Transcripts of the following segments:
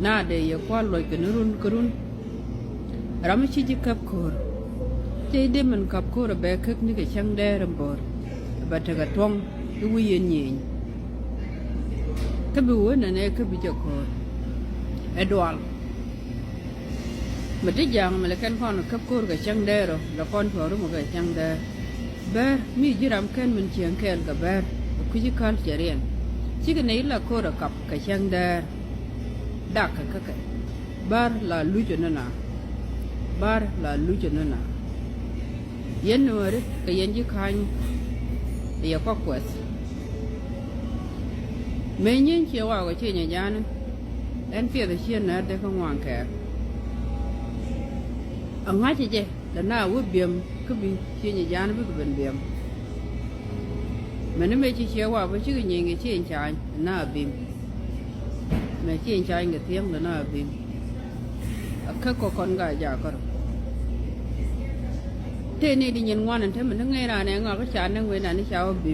na de ya kwa loy ke nurun kurun ram chi ji kap kor te de man kap kor be kek ni ke chang de ram bor ba ta ga tong ku wi yen yin ka bu na ne ka bi ja kor edwal mà tới giờ mà lại kén con cấp cô cái chăng đê rồi là con thua rồi một cái chăng đê bé mi chỉ làm kén mình chiang kén cả bé cứ chỉ khăn chỉ riêng chỉ cái này là cô đã cặp cái chăng đê đặc cái bar là lưu cho nó nào bar là lưu cho nó nào yên nữa đấy cái yên chỉ khăn thì có quẹt mấy nhân chiều vào cái chuyện nhà gia nữa em phía cái chuyện này để không hoàn cả anh nói chứ là na uống bia cứ bị chuyện nhà gia nó bị bệnh bia mà nó mấy chị chiều vào với chứ cái gì cái chuyện trái na bia mà chuyện trái người tiếng là na bia các con gái già con thế này đi nhìn ngoan thế mình nó nghe là này ngồi cái chán nó người này nó sao bia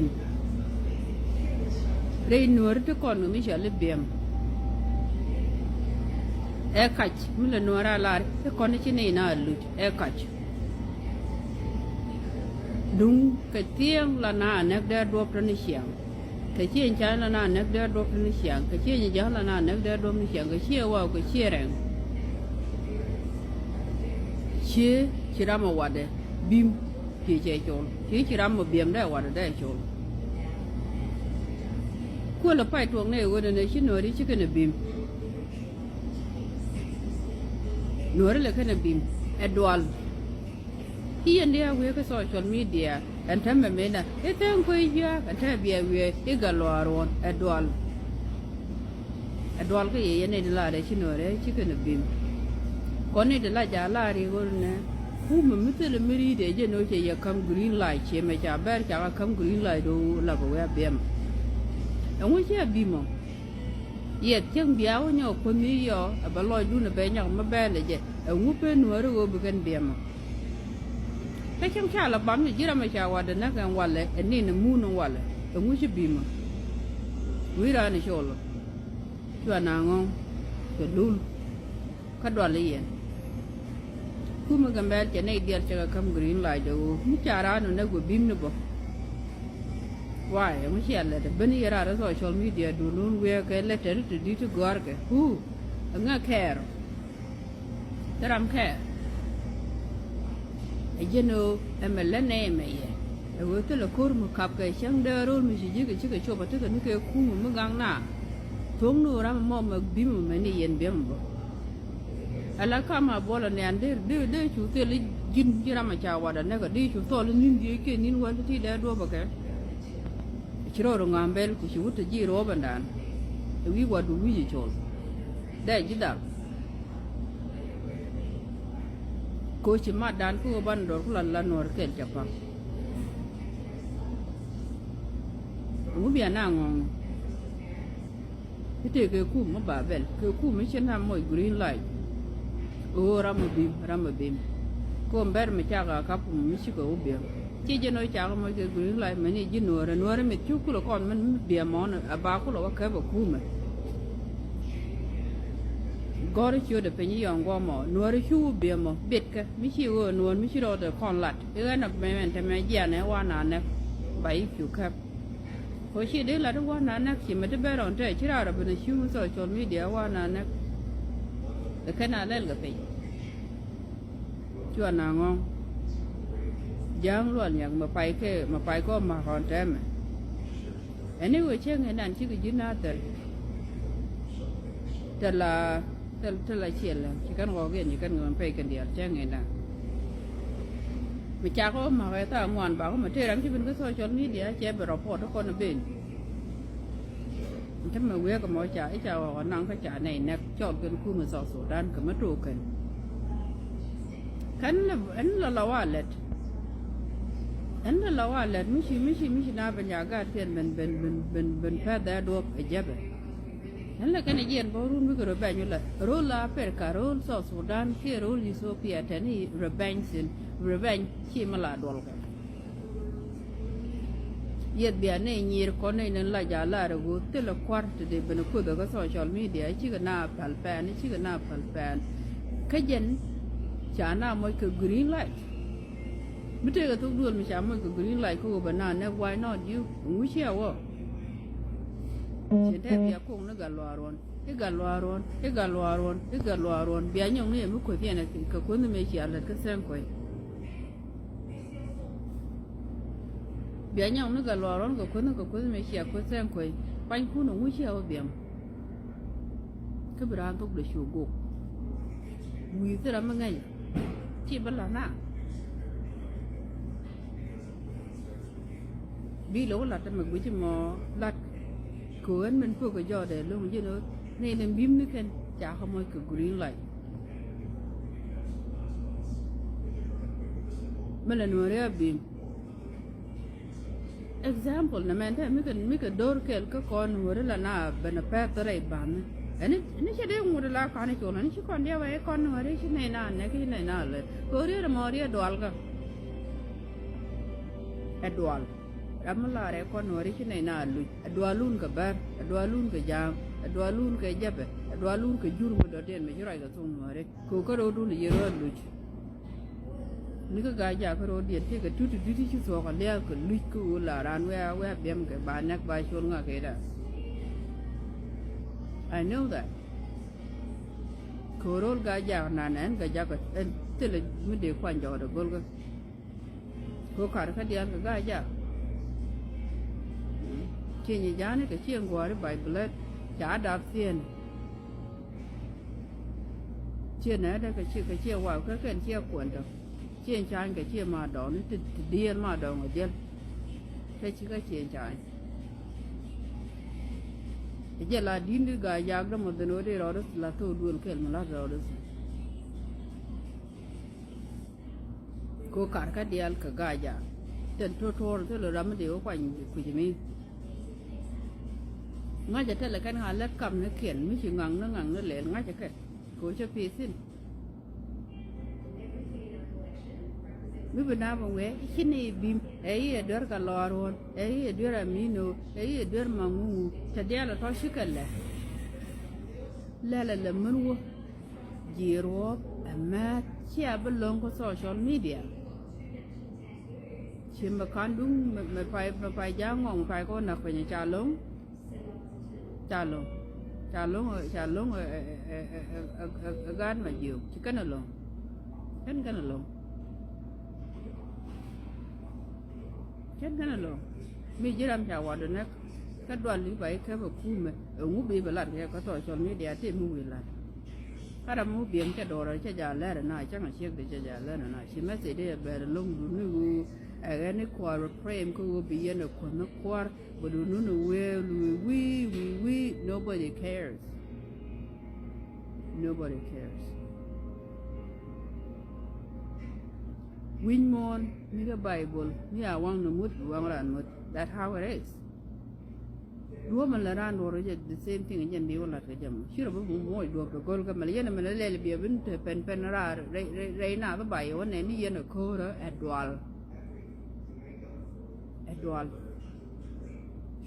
đây nửa đứa con người mới chở lên bia cách mình là nửa ra lại cái con nó chỉ này na lụt cách đúng cái tiếng là na nét đeo đốp trên xiang cái chuyện trái là na nét đeo đốp trên xiang cái chuyện gì là na nét đeo đốp trên xiang cái chia vào cái chia rèn chia ra một vài bim chia chạy trốn chia ra một bim đấy vài đấy trốn qua là phải tuồng này qua đây chỉ nói đi chỉ cái này bim nói là cái này bim Edward khi anh đi về cái social media anh thấy mình là cái thằng quay ra anh thấy bia về cái galo rồi Edward cái gì này là đấy chỉ nói đấy chỉ cái này bim còn này là giá là đi rồi nè cú mà mới tới là mới đi để cho nó chỉ là cầm green light chỉ mà chả bé chả cầm green light đâu là cái bim ông ấy chỉ bim mà yết tiếng béo nhau con mi yo bà lôi đun là bé nhau mà bé là gì ông ấy bé nuôi rồi bị cái bim mà cái trong cha là bấm thì chỉ là mà cha qua đến nó càng qua lại anh nên là mua nó qua lại ông ấy chỉ bim mà quý ra này cho rồi cho nào ngon cho đun cái đoàn lấy yên cú mà cái bé chỉ này đi chơi cầm green light đâu mới cha ra nó của bim nữa bố why I'm here let the bunny ra social media do luôn we cái letter to đi to go cái anh nghe care that I'm care you know em lên này mày rồi tôi là cô một cặp cái sáng đơ rồi mình chỉ cái chỗ mà tôi cái khu mà mới gang na thốn nữa ra mà bim mà này yên bim bố ala kama bola ne ande de chú tôi lấy jin jira mà chào vào đó này cái đi chú tôi lên nhìn cái nhìn quan thì đã đua cái chiro ro ngambel ku shuta ji ro bandan wi wadu wi chol dai jidar ko chi ma dan ku ban dor ku lan nor ken chapa u bia na ngong ite ke ku ma ba bel ke ku mi chen ha moy green light o ramabim ko mber mi chaga kapu mi shi ko bia chỉ cho nó chả có mấy cái green light mà này chỉ nửa rồi mình chút cũng là con mình bia món à ba cũng là cái bọc cua mà gói chưa được phải như vậy qua mỏ nửa rồi chú bia mỏ biết cái mấy chiều rồi nửa mấy chiều rồi con lặt cái này mình thì mình già này qua nàn này bảy chú khắp hồi xưa đấy là nó qua nàn này chỉ mà cái bé đòn trẻ chỉ là bên chú rồi cho mấy đứa qua nàn này cái nào lên cái gì chưa nào ngon giang luôn nhàng mà phải có mà còn trẻ mà anh ấy vừa chơi ngày nào chỉ có dính nát rồi thật là chuyện là chỉ cần có cái gì cần người phải cần điều chơi ngày nào mà cha có mà cái ta ngoan bảo mà chơi lắm chứ bên cái social media chơi bờ report đó con nó bên chắc mà quê có mọi trả ít chào năng cái trả này nè chọn cái khu mà sọ sổ đan cái mất rồi cái anh là lâu à lết anh là lâu à lết mấy na bên nhà cái tiền bên phát đã đuốc ở giáp anh là cái này diện bao run với cái robot như là roll Africa roll sọ sổ đan kia roll Ethiopia thế này robot chỉ mà là đuốc yet be ne nyir ko ne nan la ja la go te la kwart de ben ko da social media chi ga na pal pan chi ga na pal pan ka jen cha na mo ko green light mi te ga tu duol mi cha mo ko green light ko ba na ne why not you ngu che wo che te bia ko na ga lo aron e ga lo aron e ga lo aron e ga lo aron bia nyong ne mu ko pia na ka ko ne me chi ala ka sen ko bia nyong ne ga lo aron ko ko me chi ko sen ko pan ku no ngu che wo biam ka bra to de shu go wi te ra ma ngai chi ba la na bi lo la ta ma gu chi mo lat ko en men pu ko jo de lo mu je no ne ne bim ni ken cha ko mo ko green light mala no re bim example na men ta mi ka dor kel ka kon hore la na bana pa tare ban ani che de ngure la ka ni ko ni chi kon dia wa kon hore chi ne na ne ki ne na le ko re mo re dwal ga edwal ramla re kon hore chi ne na lu edwalun ka bar edwalun ka jam edwalun ka jabe edwalun ka jur mo do den me jura ga tong hore ko ko ro du ni ro lu ni ka ga ja ko ro dien te ka tu chi so ka le ka lu ku la ran we bem ka ba nak ba shon nga ke da I know that ko ro ga ja na nan ga ja ka te le mi de kwan jo da gol ga ko ka ka dian ka ga ja chi ni ja ne ka chieng go ri bible cha da sien chia nè đây cái chia vào cái chia cuộn được chia chán cái chia mà đỏ nó điên mà đỏ người điên cái chỉ cái chia chán cái giờ là đi đi gà giặc đó một đứa đi rồi đó là thôi đuổi cái mà là rồi đó cô cả cái điên cái gà giặc tên thôi thế là làm điều quanh quỳ chỉ mi ngay giờ thế là cái hàng lát cầm nó khiển mới chỉ ngằng nó lệ ngay giờ cái cô cho phi xin mi bina bangwe chini bim ei dor ka loron ei dor amino ei dor mangu tadia la to shikalla la manwo jiro amma chia belong ko social media chimba kandung me pai jangong pai ko nak pe chalong gan mà nhiều chỉ cái nào lòng cái nào lòng chết cái nào lòng mi chỉ làm chào được nè cái đoàn lý vậy cái vật cũ mà ở ngũ bị bật lại có tội cho mi để tìm mua lại cái đó mua biển cái đồ rồi cho già lên rồi này chắc là chiếc để cho già lên rồi này chỉ mấy gì đây về lông đủ nước ở cái này qua rồi frame có bị yên được còn nó qua but đủ nước well we nobody cares win mon mi cái bible mi à wang nó mút wang ran mút that's how it is đua mình là ran rồi the same thing anh đi là cái chấm chứ là bụng mỗi đua cái con cái mà lấy mình lấy bia bên pen ra rei na cái bài vấn này ni yên ở cô đó Edward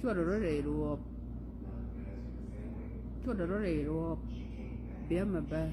chua rồi rei ruột bia mà ba